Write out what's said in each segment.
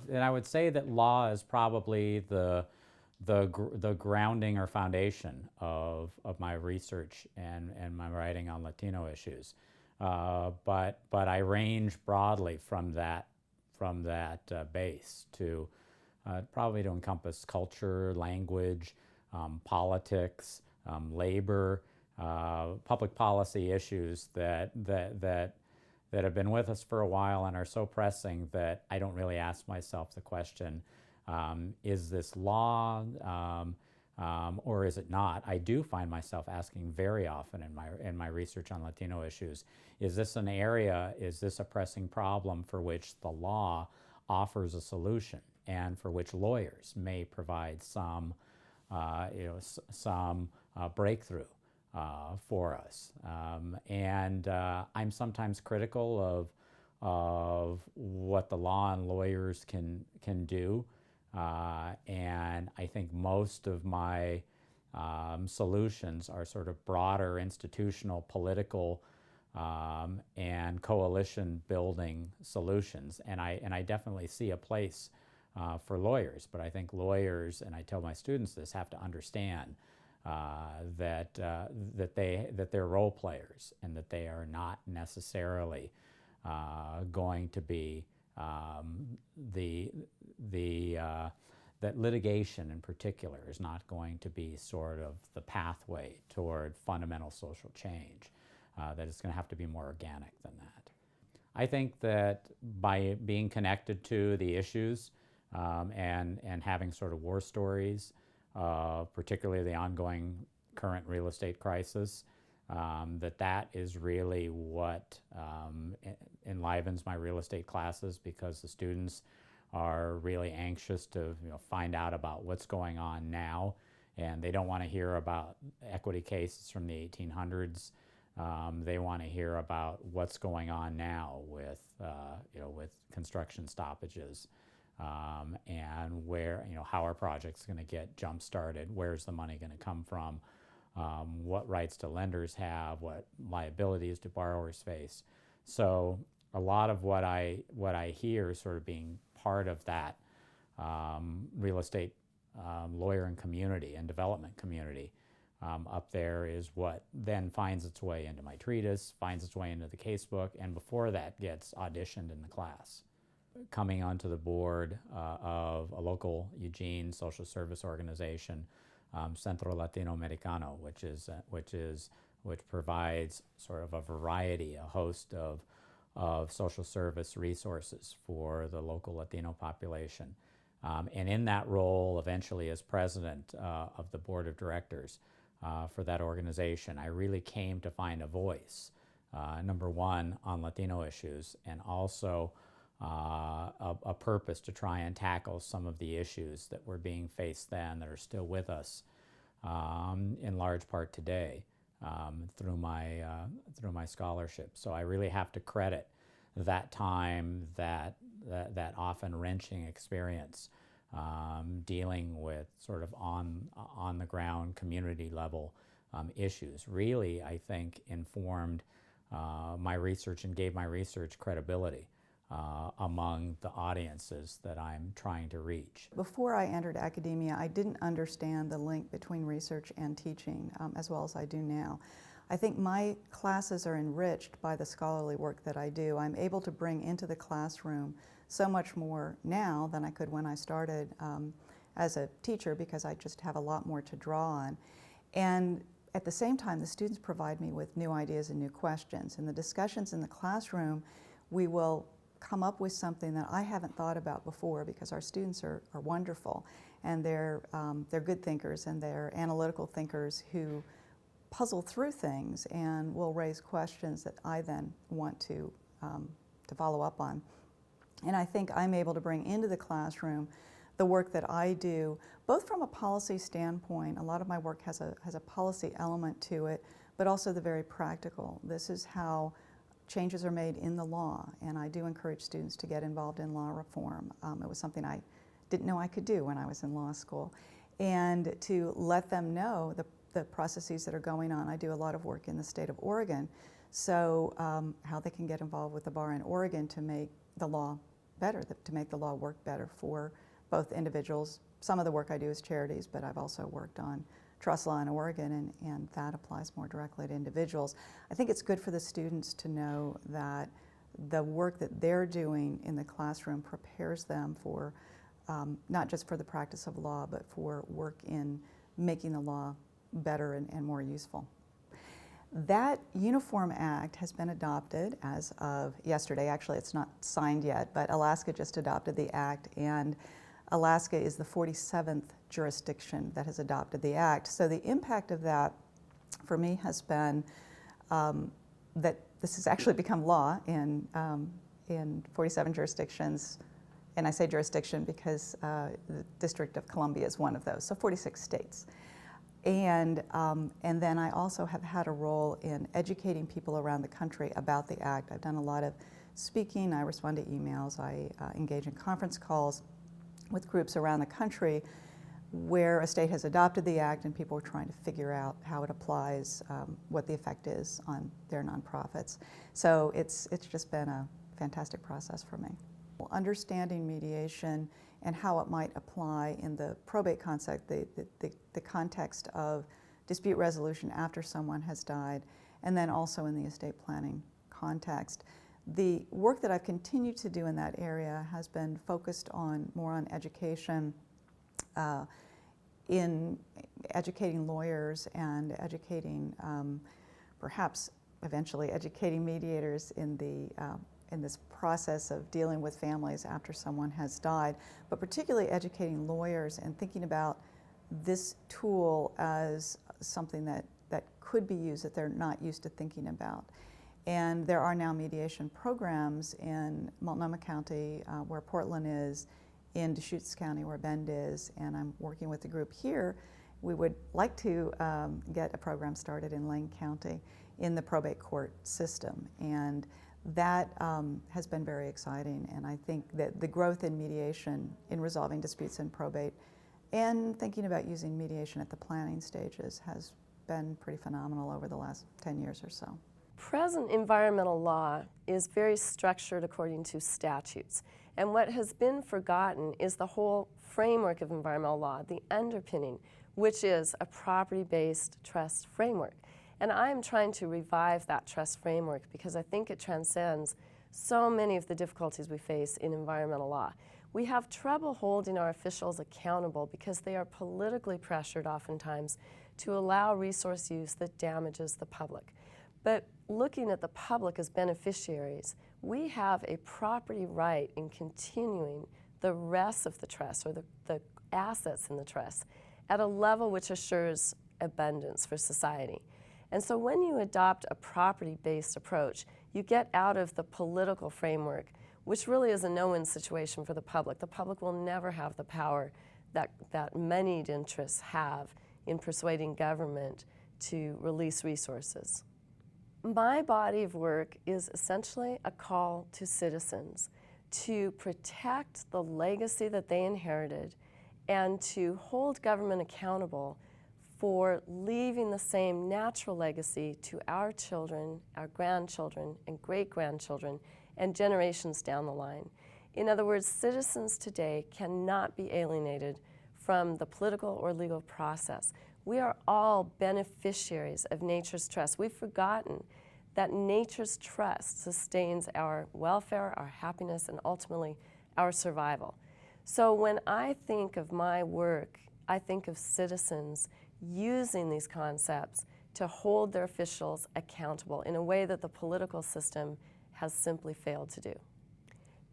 And I would say that law is probably the grounding or foundation of my research and my writing on Latino issues. But I range broadly from that base to probably to encompass culture, language, politics, labor, public policy issues that have been with us for a while and are so pressing that I don't really ask myself the question, is this law or is it not? I do find myself asking very often in my research on Latino issues, is this an area, is this a pressing problem for which the law offers a solution and for which lawyers may provide some breakthrough for us. And I'm sometimes critical of what the law and lawyers can do. And I think most of my solutions are sort of broader institutional, political, and coalition building solutions. And I definitely see a place for lawyers, but I think lawyers, and I tell my students this, have to understand that they're role players and that they are not necessarily going to be that litigation in particular is not going to be sort of the pathway toward fundamental social change, that it's going to have to be more organic than that. I think that by being connected to the issues and having sort of war stories, particularly the ongoing current real estate crisis, that is really what enlivens my real estate classes, because the students are really anxious to find out about what's going on now, and they don't want to hear about equity cases from the 1800s. They want to hear about what's going on now with construction stoppages. And where, how are projects going to get jump started? Where's the money going to come from? What rights do lenders have? What liabilities do borrowers face? So a lot of what I hear sort of being part of that real estate lawyer and community and development community up there is what then finds its way into my treatise, finds its way into the casebook, and before that gets auditioned in the class. Coming onto the board of a local Eugene social service organization, Centro Latino Americano, which provides sort of a variety, a host of social service resources for the local Latino population. And in that role, eventually as president of the board of directors for that organization, I really came to find a voice, number one, on Latino issues, and also a purpose to try and tackle some of the issues that were being faced then that are still with us in large part today through my scholarship. So I really have to credit that time, that often wrenching experience dealing with sort of on the ground community level issues. Really, I think informed my research and gave my research credibility among the audiences that I'm trying to reach. Before I entered academia, I didn't understand the link between research and teaching as well as I do now. I think my classes are enriched by the scholarly work that I do. I'm able to bring into the classroom so much more now than I could when I started as a teacher, because I just have a lot more to draw on. And at the same time, the students provide me with new ideas and new questions. In the discussions in the classroom, we will come up with something that I haven't thought about before, because our students are wonderful, and they're good thinkers, and they're analytical thinkers who puzzle through things and will raise questions that I then want to follow up on. And I think I'm able to bring into the classroom the work that I do, both from a policy standpoint. A lot of my work has a policy element to it, but also the very practical. This is how changes are made in the law, and I do encourage students to get involved in law reform. It was something I didn't know I could do when I was in law school, and to let them know the processes that are going on. I do a lot of work in the state of Oregon, so how they can get involved with the bar in Oregon to make the law better, to make the law work better for both individuals. Some of the work I do is charities, but I've also worked on trust law in Oregon, and that applies more directly to individuals. I think it's good for the students to know that the work that they're doing in the classroom prepares them for not just for the practice of law, but for work in making the law better and more useful. That Uniform Act has been adopted as of yesterday. Actually, it's not signed yet, but Alaska just adopted the act, and Alaska is the 47th jurisdiction that has adopted the act. So the impact of that for me has been that this has actually become law in 47 jurisdictions. And I say jurisdiction because the District of Columbia is one of those, so 46 states. And then I also have had a role in educating people around the country about the act. I've done a lot of speaking, I respond to emails, I engage in conference calls with groups around the country where a state has adopted the act and people are trying to figure out how it applies, what the effect is on their nonprofits. So it's just been a fantastic process for me. Understanding mediation and how it might apply in the probate concept, the context of dispute resolution after someone has died, and then also in the estate planning context. The work that I've continued to do in that area has been focused more on education, in educating lawyers and educating, perhaps eventually educating mediators in this process of dealing with families after someone has died, but particularly educating lawyers and thinking about this tool as something that could be used that they're not used to thinking about. And there are now mediation programs in Multnomah County, where Portland is, in Deschutes County, where Bend is, and I'm working with the group here. We would like to get a program started in Lane County in the probate court system. And that has been very exciting, and I think that the growth in mediation in resolving disputes in probate and thinking about using mediation at the planning stages has been pretty phenomenal over the last 10 years or so. Present environmental law is very structured according to statutes, and what has been forgotten is the whole framework of environmental law, the underpinning, which is a property-based trust framework. And I'm trying to revive that trust framework because I think it transcends so many of the difficulties we face in environmental law. We have trouble holding our officials accountable because they are politically pressured oftentimes to allow resource use that damages the public. But looking at the public as beneficiaries, we have a property right in continuing the rest of the trust, or the assets in the trust, at a level which assures abundance for society. And so when you adopt a property-based approach, you get out of the political framework, which really is a no-win situation for the public. The public will never have the power that moneyed interests have in persuading government to release resources. My body of work is essentially a call to citizens to protect the legacy that they inherited and to hold government accountable for leaving the same natural legacy to our children, our grandchildren, and great-grandchildren, and generations down the line. In other words, citizens today cannot be alienated from the political or legal process. We are all beneficiaries of nature's trust. We've forgotten that nature's trust sustains our welfare, our happiness, and ultimately our survival. So when I think of my work, I think of citizens using these concepts to hold their officials accountable in a way that the political system has simply failed to do.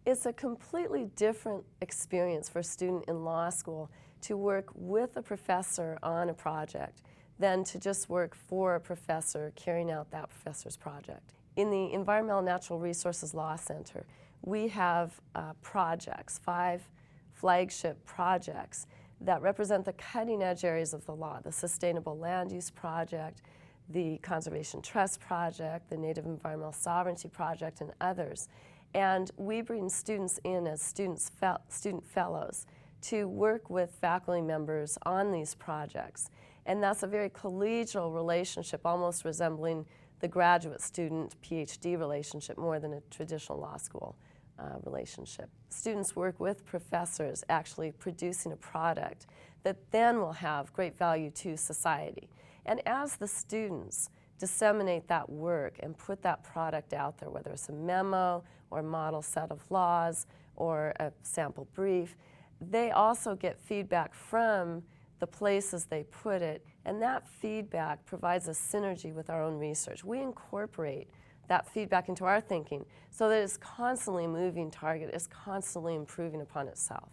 It's a completely different experience for a student in law school to work with a professor on a project than to just work for a professor carrying out that professor's project. In the Environmental Natural Resources Law Center, we have projects, 5 flagship projects that represent the cutting-edge areas of the law: the Sustainable Land Use Project, the Conservation Trust Project, the Native Environmental Sovereignty Project, and others. And we bring students in as student fellows to work with faculty members on these projects. And that's a very collegial relationship, almost resembling the graduate student PhD relationship more than a traditional law school relationship. Students work with professors actually producing a product that then will have great value to society. And as the students disseminate that work and put that product out there, whether it's a memo or a model set of laws or a sample brief, they also get feedback from the places they put it, and that feedback provides a synergy with our own research. We incorporate that feedback into our thinking so that it's constantly a moving target, it's constantly improving upon itself.